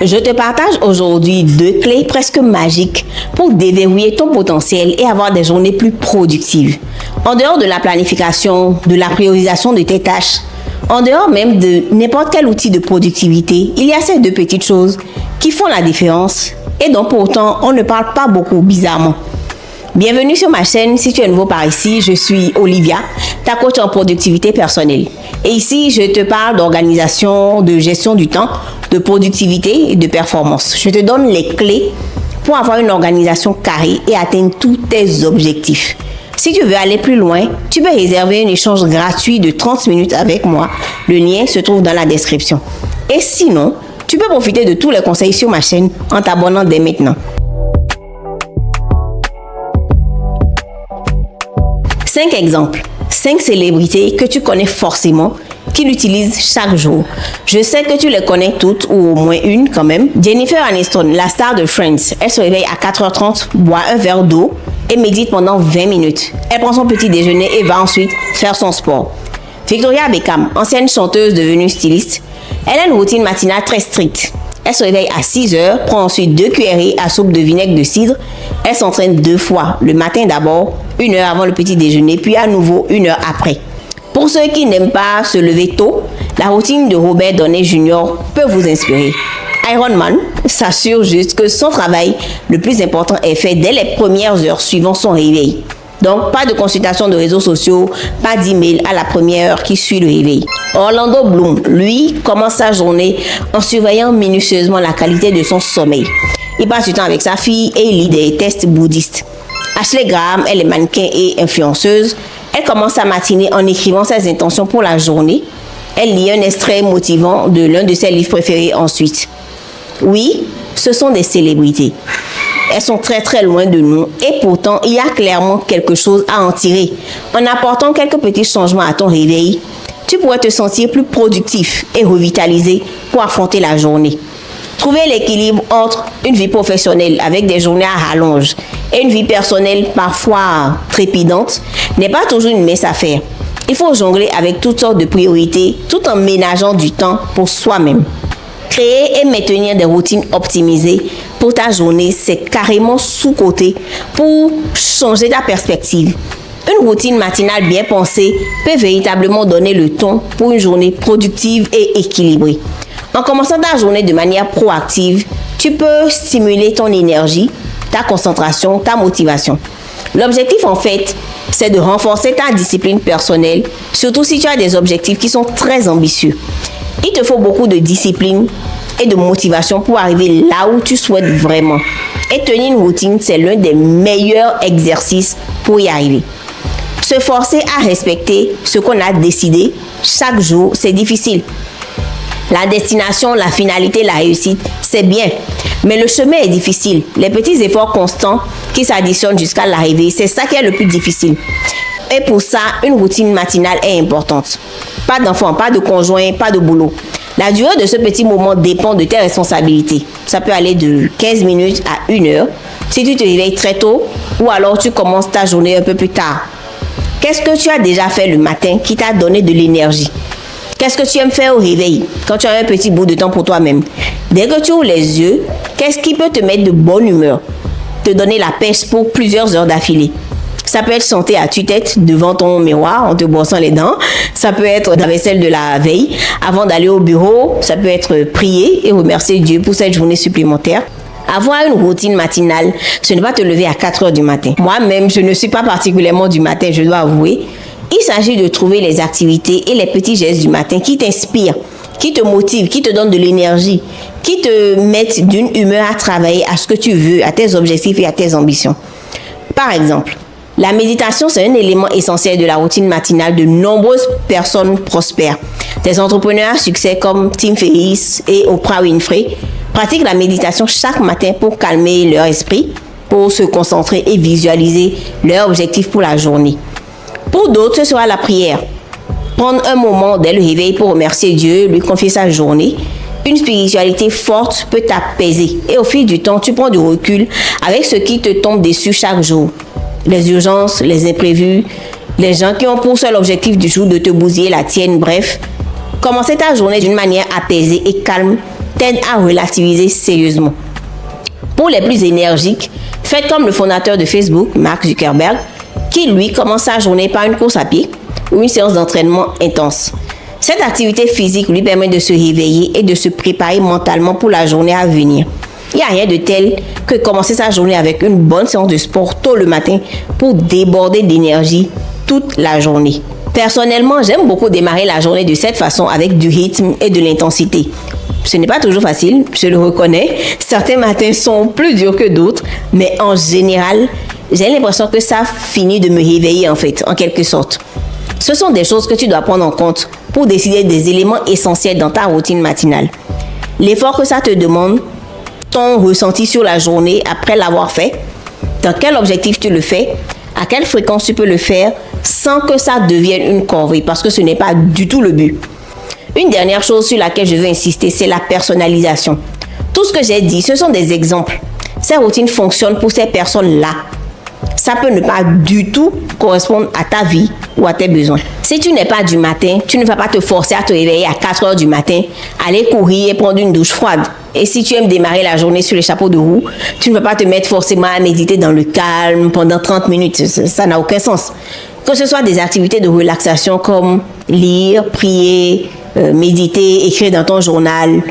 Je te partage aujourd'hui 2 clés presque magiques pour déverrouiller ton potentiel et avoir des journées plus productives. En dehors de la planification, de la priorisation de tes tâches, en dehors même de n'importe quel outil de productivité, il y a ces 2 petites choses qui font la différence et dont pourtant on ne parle pas beaucoup bizarrement. Bienvenue sur ma chaîne. Si tu es nouveau par ici, je suis Olivia, ta coach en productivité personnelle. Et ici, je te parle d'organisation, de gestion du temps, de productivité et de performance. Je te donne les clés pour avoir une organisation carrée et atteindre tous tes objectifs. Si tu veux aller plus loin, tu peux réserver un échange gratuit de 30 minutes avec moi. Le lien se trouve dans la description. Et sinon, tu peux profiter de tous les conseils sur ma chaîne en t'abonnant dès maintenant. 5 exemples, 5 célébrités que tu connais forcément, qui l'utilisent chaque jour. Je sais que tu les connais toutes, ou au moins une quand même. Jennifer Aniston, la star de Friends, elle se réveille à 4h30, boit un verre d'eau et médite pendant 20 minutes. Elle prend son petit déjeuner et va ensuite faire son sport. Victoria Beckham, ancienne chanteuse devenue styliste, elle a une routine matinale très stricte. Elle se réveille à 6h, prend ensuite 2 cuillerées à soupe de vinaigre de cidre. Elle s'entraîne 2 fois, le matin d'abord, 1 heure avant le petit déjeuner, puis à nouveau 1 heure après. Pour ceux qui n'aiment pas se lever tôt, la routine de Robert Downey Jr. peut vous inspirer. Iron Man s'assure juste que son travail le plus important est fait dès les premières heures suivant son réveil. Donc, pas de consultation de réseaux sociaux, pas d'email à la première heure qui suit le réveil. Orlando Bloom, lui, commence sa journée en surveillant minutieusement la qualité de son sommeil. Il passe du temps avec sa fille et il lit des tests bouddhistes. Ashley Graham, elle est mannequin et influenceuse. Elle commence sa matinée en écrivant ses intentions pour la journée. Elle lit un extrait motivant de l'un de ses livres préférés ensuite. Oui, ce sont des célébrités. Elles sont très très loin de nous et pourtant il y a clairement quelque chose à en tirer. En apportant quelques petits changements à ton réveil, tu pourrais te sentir plus productif et revitalisé pour affronter la journée. Trouver l'équilibre entre une vie professionnelle avec des journées à rallonge et une vie personnelle parfois trépidante n'est pas toujours une mince affaire. Il faut jongler avec toutes sortes de priorités tout en ménageant du temps pour soi-même. Créer et maintenir des routines optimisées pour ta journée, c'est carrément sous-coté pour changer ta perspective. Une routine matinale bien pensée peut véritablement donner le ton pour une journée productive et équilibrée. En commençant ta journée de manière proactive, tu peux stimuler ton énergie, ta concentration, ta motivation. L'objectif en fait, c'est de renforcer ta discipline personnelle, surtout si tu as des objectifs qui sont très ambitieux. Il te faut beaucoup de discipline et de motivation pour arriver là où tu souhaites vraiment. Et tenir une routine, c'est l'un des meilleurs exercices pour y arriver. Se forcer à respecter ce qu'on a décidé chaque jour, c'est difficile. La destination, la finalité, la réussite, c'est bien. Mais le chemin est difficile. Les petits efforts constants qui s'additionnent jusqu'à l'arrivée, c'est ça qui est le plus difficile. Et pour ça, une routine matinale est importante. Pas d'enfant, pas de conjoint, pas de boulot. La durée de ce petit moment dépend de tes responsabilités. Ça peut aller de 15 minutes à 1 heure si tu te réveilles très tôt ou alors tu commences ta journée un peu plus tard. Qu'est-ce que tu as déjà fait le matin qui t'a donné de l'énergie? Qu'est-ce que tu aimes faire au réveil quand tu as un petit bout de temps pour toi-même? Dès que tu ouvres les yeux, qu'est-ce qui peut te mettre de bonne humeur? Te donner la pêche pour plusieurs heures d'affilée. Ça peut être chanter à tue-tête devant ton miroir en te brossant les dents. Ça peut être la vaisselle de la veille avant d'aller au bureau. Ça peut être prier et remercier Dieu pour cette journée supplémentaire. Avoir une routine matinale, ce n'est pas te lever à 4h du matin. Moi-même, je ne suis pas particulièrement du matin, je dois avouer. Il s'agit de trouver les activités et les petits gestes du matin qui t'inspirent, qui te motivent, qui te donnent de l'énergie, qui te mettent d'une humeur à travailler à ce que tu veux, à tes objectifs et à tes ambitions. Par exemple, la méditation, c'est un élément essentiel de la routine matinale de nombreuses personnes prospères. Des entrepreneurs à succès comme Tim Ferriss et Oprah Winfrey pratiquent la méditation chaque matin pour calmer leur esprit, pour se concentrer et visualiser leurs objectifs pour la journée. Pour d'autres, ce sera la prière. Prendre un moment dès le réveil pour remercier Dieu, lui confier sa journée. Une spiritualité forte peut t'apaiser et au fil du temps, tu prends du recul avec ce qui te tombe dessus chaque jour. Les urgences, les imprévus, les gens qui ont pour seul objectif du jour de te bousiller la tienne, bref. Commencer ta journée d'une manière apaisée et calme t'aide à relativiser sérieusement. Pour les plus énergiques, faites comme le fondateur de Facebook, Mark Zuckerberg, qui lui commence sa journée par une course à pied ou une séance d'entraînement intense. Cette activité physique lui permet de se réveiller et de se préparer mentalement pour la journée à venir. Il n'y a rien de tel que commencer sa journée avec une bonne séance de sport tôt le matin pour déborder d'énergie toute la journée. Personnellement, j'aime beaucoup démarrer la journée de cette façon avec du rythme et de l'intensité. Ce n'est pas toujours facile, je le reconnais. Certains matins sont plus durs que d'autres, mais en général, j'ai l'impression que ça finit de me réveiller en quelque sorte. Ce sont des choses que tu dois prendre en compte pour décider des éléments essentiels dans ta routine matinale. L'effort que ça te demande, ton ressenti sur la journée après l'avoir fait, dans quel objectif tu le fais, à quelle fréquence tu peux le faire sans que ça devienne une corvée, parce que ce n'est pas du tout le but. Une dernière chose sur laquelle je veux insister, c'est la personnalisation. Tout ce que j'ai dit, ce sont des exemples. Ces routines fonctionnent pour ces personnes-là. Ça peut ne pas du tout correspondre à ta vie ou à tes besoins. Si tu n'es pas du matin, tu ne vas pas te forcer à te réveiller à 4 heures du matin, aller courir et prendre une douche froide. Et si tu aimes démarrer la journée sur les chapeaux de roue, tu ne vas pas te mettre forcément à méditer dans le calme pendant 30 minutes. Ça n'a aucun sens. Que ce soit des activités de relaxation comme lire, prier, méditer, écrire dans ton journal,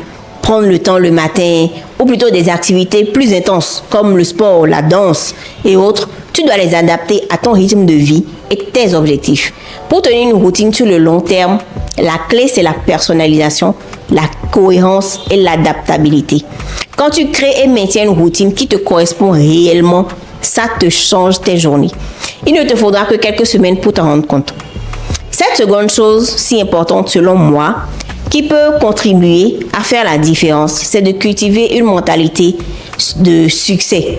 prendre le temps le matin, ou plutôt des activités plus intenses comme le sport, la danse et autres, tu dois les adapter à ton rythme de vie et tes objectifs. Pour tenir une routine sur le long terme, la clé c'est la personnalisation, la cohérence et l'adaptabilité. Quand tu crées et maintiens une routine qui te correspond réellement, ça te change tes journées. Il ne te faudra que quelques semaines pour t'en rendre compte. Cette seconde chose, si importante selon moi, qui peut contribuer à faire la différence, c'est de cultiver une mentalité de succès.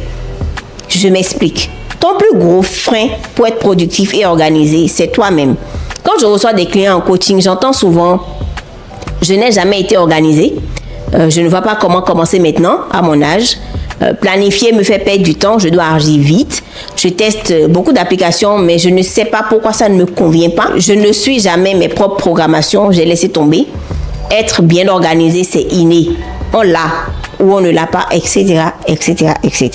Je m'explique. Ton plus gros frein pour être productif et organisé, c'est toi-même. Quand je reçois des clients en coaching, j'entends souvent « Je n'ai jamais été organisé. Je ne vois pas comment commencer maintenant, à mon âge. Planifier me fait perdre du temps, je dois agir vite. Je teste beaucoup d'applications, mais je ne sais pas pourquoi ça ne me convient pas. Je ne suis jamais mes propres programmations, j'ai laissé tomber. Être bien organisé, c'est inné. On l'a ou on ne l'a pas, etc., etc., etc. »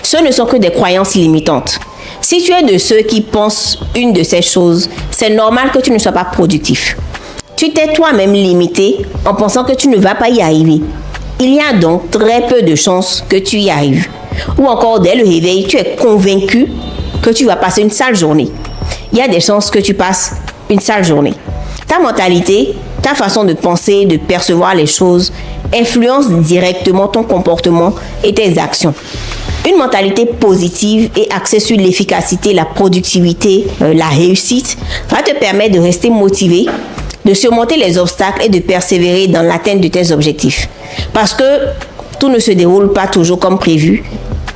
Ce ne sont que des croyances limitantes. Si tu es de ceux qui pensent une de ces choses, c'est normal que tu ne sois pas productif. Tu t'es toi-même limité en pensant que tu ne vas pas y arriver. Il y a donc très peu de chances que tu y arrives. Ou encore, dès le réveil, tu es convaincu que tu vas passer une sale journée. Il y a des chances que tu passes une sale journée. Ta mentalité, ta façon de penser, de percevoir les choses, influence directement ton comportement et tes actions. Une mentalité positive et axée sur l'efficacité, la productivité, la réussite va te permettre de rester motivé, de surmonter les obstacles et de persévérer dans l'atteinte de tes objectifs. Parce que tout ne se déroule pas toujours comme prévu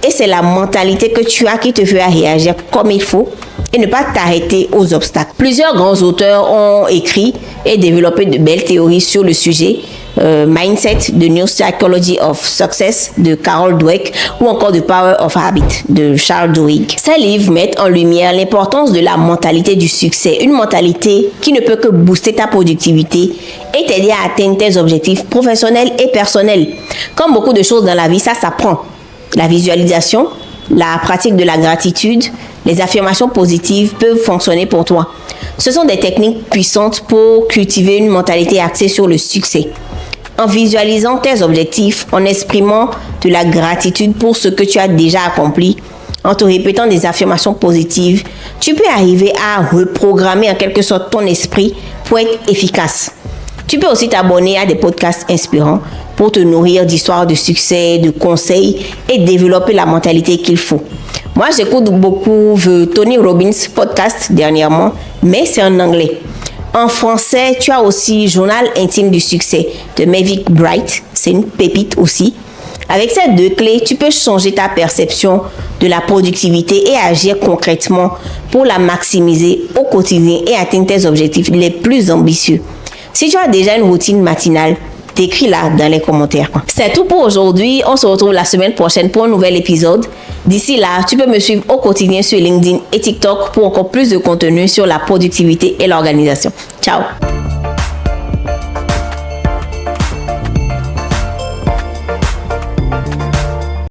et c'est la mentalité que tu as qui te fera réagir comme il faut et ne pas t'arrêter aux obstacles. Plusieurs grands auteurs ont écrit et développé de belles théories sur le sujet. Mindset, The New Psychology of Success de Carol Dweck ou encore The Power of Habit de Charles Duhigg. Ces livres mettent en lumière l'importance de la mentalité du succès, une mentalité qui ne peut que booster ta productivité et t'aider à atteindre tes objectifs professionnels et personnels. Comme beaucoup de choses dans la vie, ça s'apprend. La visualisation, la pratique de la gratitude, les affirmations positives peuvent fonctionner pour toi. Ce sont des techniques puissantes pour cultiver une mentalité axée sur le succès. En visualisant tes objectifs, en exprimant de la gratitude pour ce que tu as déjà accompli, en te répétant des affirmations positives, tu peux arriver à reprogrammer en quelque sorte ton esprit pour être efficace. Tu peux aussi t'abonner à des podcasts inspirants pour te nourrir d'histoires de succès, de conseils et développer la mentalité qu'il faut. Moi, j'écoute beaucoup The Tony Robbins podcast dernièrement, mais c'est en anglais. En français, tu as aussi Journal intime du succès de Mavic Bright. C'est une pépite aussi. Avec ces deux clés, tu peux changer ta perception de la productivité et agir concrètement pour la maximiser au quotidien et atteindre tes objectifs les plus ambitieux. Si tu as déjà une routine matinale, t'écris-la dans les commentaires. C'est tout pour aujourd'hui. On se retrouve la semaine prochaine pour un nouvel épisode. D'ici là, tu peux me suivre au quotidien sur LinkedIn et TikTok pour encore plus de contenu sur la productivité et l'organisation. Ciao!